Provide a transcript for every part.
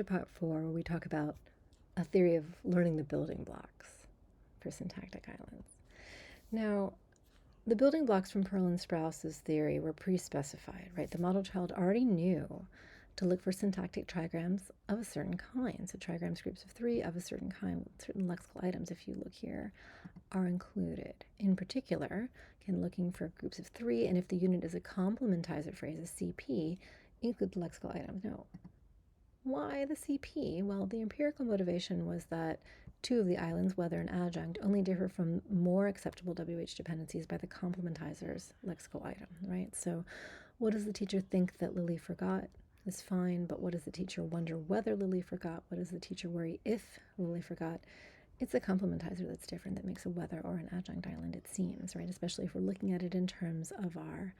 to part 4, where we talk about a theory of learning the building blocks for syntactic islands. Now, the building blocks from Pearl and Sprous's theory were pre-specified, right? The model child already knew to look for syntactic trigrams of a certain kind. So trigrams groups of 3 of a certain kind, certain lexical items, if you look here, are included. In particular, again, looking for groups of 3, and if the unit is a complementizer phrase, a CP, include the lexical items. No. Why the CP? Well, the empirical motivation was that 2 of the islands, whether and adjunct, only differ from more acceptable WH dependencies by the complementizer's lexical item, right? So what does the teacher think that Lily forgot is fine, but what does the teacher wonder whether Lily forgot? What does the teacher worry if Lily forgot? It's a complementizer that's different that makes a whether or an adjunct island, it seems, right? Especially if we're looking at it in terms of our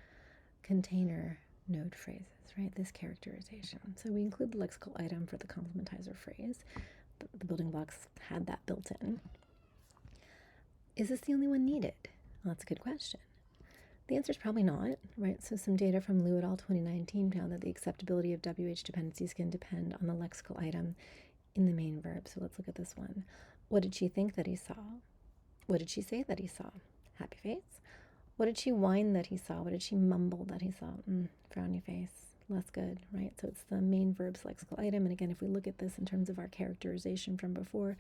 container node phrases, right? This characterization. So we include the lexical item for the complementizer phrase. The building blocks had that built in. Is this the only one needed? Well, that's a good question. The answer is probably not, right? So some data from Liu et al. 2019 found that the acceptability of WH dependencies can depend on the lexical item in the main verb. So let's look at this one. What did she think that he saw? What did she say that he saw? Happy face. What did she whine that he saw? What did she mumble that he saw? Frowny face. Less good, right? So it's the main verb's lexical item. And again, if we look at this in terms of our characterization from before,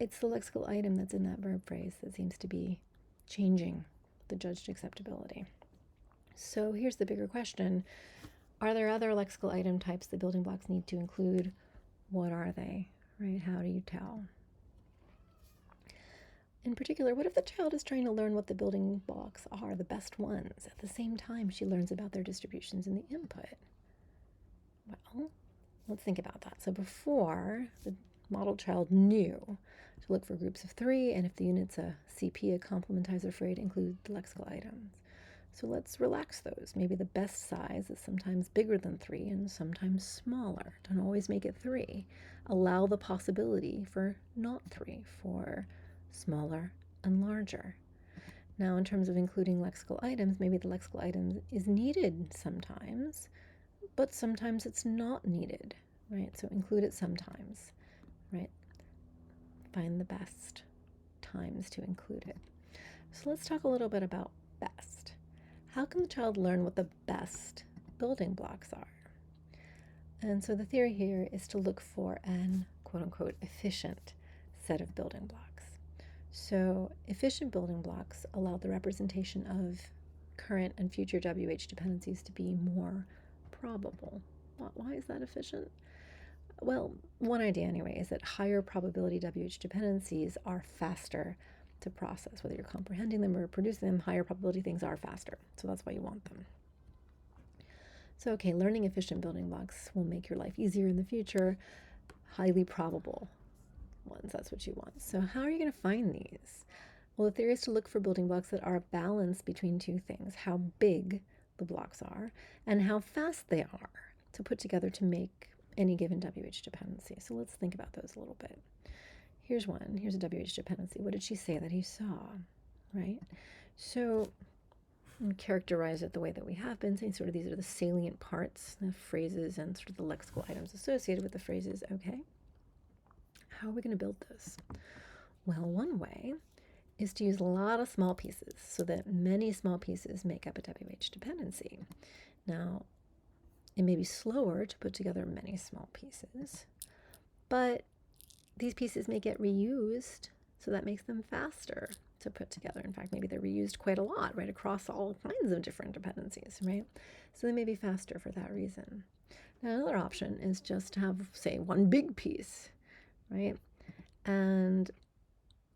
it's the lexical item that's in that verb phrase that seems to be changing the judged acceptability. So here's the bigger question. Are there other lexical item types the building blocks need to include? What are they, right? How do you tell? In particular, what if the child is trying to learn what the building blocks are, the best ones, at the same time she learns about their distributions in the input? Well, let's think about that. So before, the model child knew to look for groups of 3, and if the unit's a CP, a complementizer phrase, include the lexical items. So let's relax those. Maybe the best size is sometimes bigger than 3 and sometimes smaller. Don't always make it 3. Allow the possibility for not 3, for smaller and larger. Now, in terms of including lexical items, maybe the lexical item is needed sometimes, but sometimes it's not needed, right? So include it sometimes, right? Find the best times to include it. So let's talk a little bit about best. How can the child learn what the best building blocks are? And so the theory here is to look for an quote-unquote efficient set of building blocks. So efficient building blocks allow the representation of current and future WH dependencies to be more probable. Why is that efficient? Well, one idea anyway is that higher probability WH dependencies are faster to process. Whether you're comprehending them or producing them, higher probability things are faster. So that's why you want them. So, okay, learning efficient building blocks will make your life easier in the future. Highly probable ones, that's what you want. So how are you going to find these? Well, the theory is to look for building blocks that are a balance between 2 things: how big the blocks are and how fast they are to put together to make any given WH dependency. So let's think about those a little bit. Here's one. Here's a WH dependency. What did she say that he saw, right? So characterize it the way that we have been saying, sort of these are the salient parts, the phrases and sort of the lexical items associated with the phrases. Okay. How are we going to build this? Well, one way is to use a lot of small pieces so that many small pieces make up a WH dependency. Now, it may be slower to put together many small pieces, but these pieces may get reused, so that makes them faster to put together. In fact, maybe they're reused quite a lot, right, across all kinds of different dependencies, right? So they may be faster for that reason. Now, another option is just to have, say, one big piece, right? And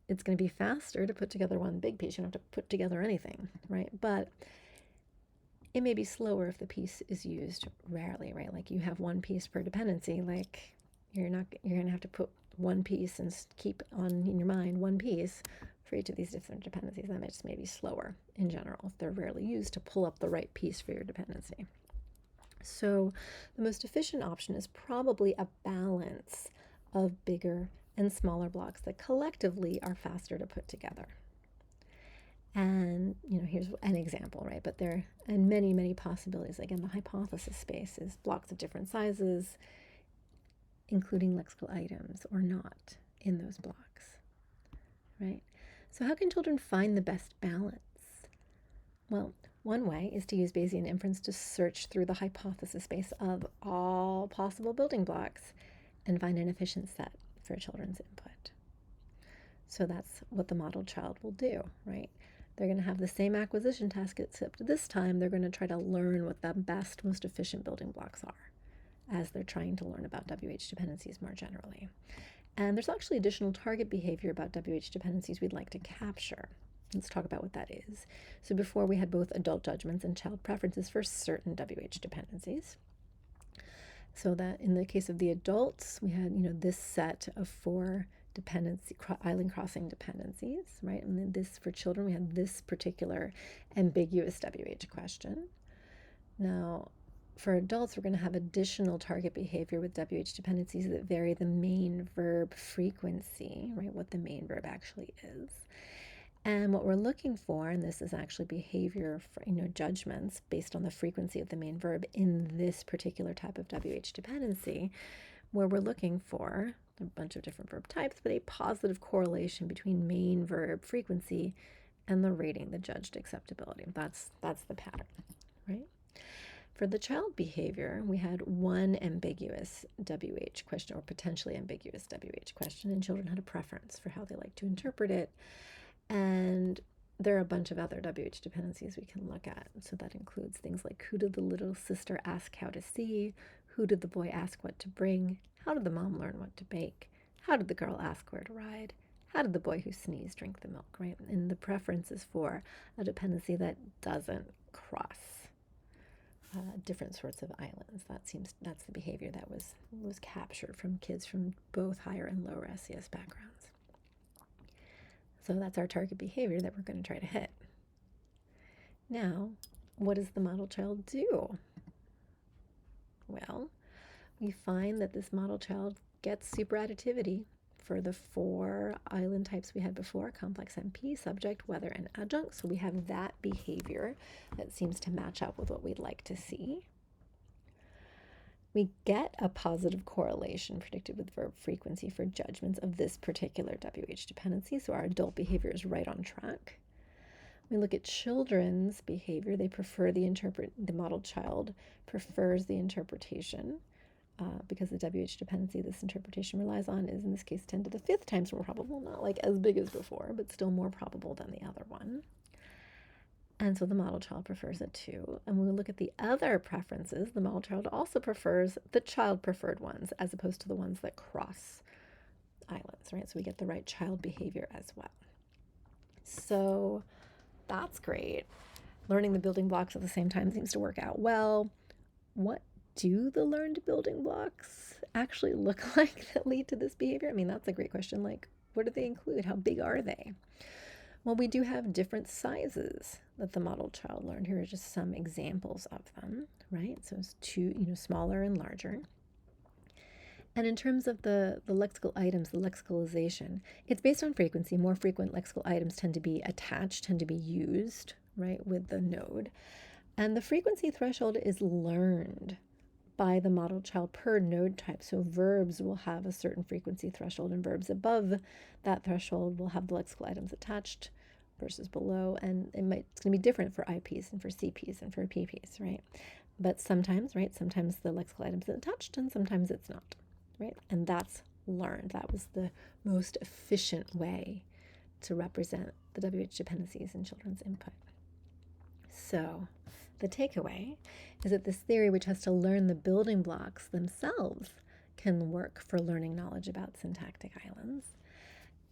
it's going to be faster to put together one big piece. You don't have to put together anything, right? But it may be slower if the piece is used rarely, right? Like you have one piece per dependency, like you're going to have to put one piece and keep on in your mind one piece for each of these different dependencies. That just may be slower in general if they're rarely used to pull up the right piece for your dependency. So the most efficient option is probably a balance of bigger and smaller blocks that collectively are faster to put together. And, here's an example, right? But there are many, many possibilities. Again, the hypothesis space is blocks of different sizes including lexical items or not in those blocks, right? So how can children find the best balance? Well, one way is to use Bayesian inference to search through the hypothesis space of all possible building blocks and find an efficient set for children's input. So that's what the model child will do, right? They're going to have the same acquisition task, except this time they're going to try to learn what the best, most efficient building blocks are as they're trying to learn about WH dependencies more generally. And there's actually additional target behavior about WH dependencies we'd like to capture. Let's talk about what that is. So before we had both adult judgments and child preferences for certain WH dependencies. So that in the case of the adults, we had, this set of 4 island crossing dependencies, right? And then this for children, we had this particular ambiguous WH question. Now, for adults, we're going to have additional target behavior with WH dependencies that vary the main verb frequency, right? What the main verb actually is. And what we're looking for, and this is actually behavior for, judgments based on the frequency of the main verb in this particular type of WH dependency, where we're looking for a bunch of different verb types, but a positive correlation between main verb frequency and the rating, the judged acceptability. That's the pattern, right? For the child behavior, we had one ambiguous WH question or potentially ambiguous WH question, and children had a preference for how they like to interpret it. And there are a bunch of other WH dependencies we can look at. So that includes things like, who did the little sister ask how to see? Who did the boy ask what to bring? How did the mom learn what to bake? How did the girl ask where to ride? How did the boy who sneezed drink the milk, right? And the preference is for a dependency that doesn't cross different sorts of islands. That's the behavior that was captured from kids from both higher and lower SES backgrounds. So that's our target behavior that we're going to try to hit. Now, what does the model child do? Well, we find that this model child gets superadditivity for the 4 island types we had before: complex MP, subject, whether, and adjunct. So we have that behavior that seems to match up with what we'd like to see. We get a positive correlation predicted with verb frequency for judgments of this particular WH dependency, so our adult behavior is right on track. We look at children's behavior. They prefer the model child prefers the interpretation because the WH dependency this interpretation relies on is, in this case, 10 to the 5th times more probable, not like as big as before, but still more probable than the other one. And so the model child prefers it too. And when we look at the other preferences, the model child also prefers the child preferred ones as opposed to the ones that cross islands, right? So we get the right child behavior as well. So that's great. Learning the building blocks at the same time seems to work out well. What do the learned building blocks actually look like that lead to this behavior? I mean, that's a great question. Like, what do they include? How big are they? Well, we do have different sizes that the model child learned. Here are just some examples of them, right? So it's 2, smaller and larger. And in terms of the lexical items, the lexicalization, it's based on frequency. More frequent lexical items tend to be attached, tend to be used, right, with the node. And the frequency threshold is learned by the model child per node type. So verbs will have a certain frequency threshold, and verbs above that threshold will have the lexical items attached versus below. And it's going to be different for IPs and for CPs and for PPs, right? But sometimes the lexical item is attached and sometimes it's not, right? And that's learned. That was the most efficient way to represent the WH dependencies in children's input. So the takeaway is that this theory, which has to learn the building blocks themselves, can work for learning knowledge about syntactic islands.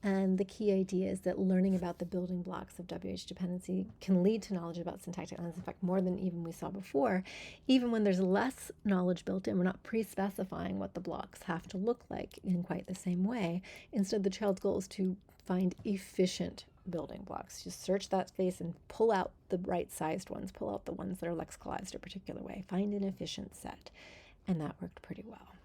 And the key idea is that learning about the building blocks of WH dependency can lead to knowledge about syntactic islands, in fact, more than even we saw before. Even when there's less knowledge built in, we're not pre-specifying what the blocks have to look like in quite the same way. Instead, the child's goal is to find efficient building blocks. Just search that space and pull out the right-sized ones, pull out the ones that are lexicalized a particular way. Find an efficient set. And that worked pretty well.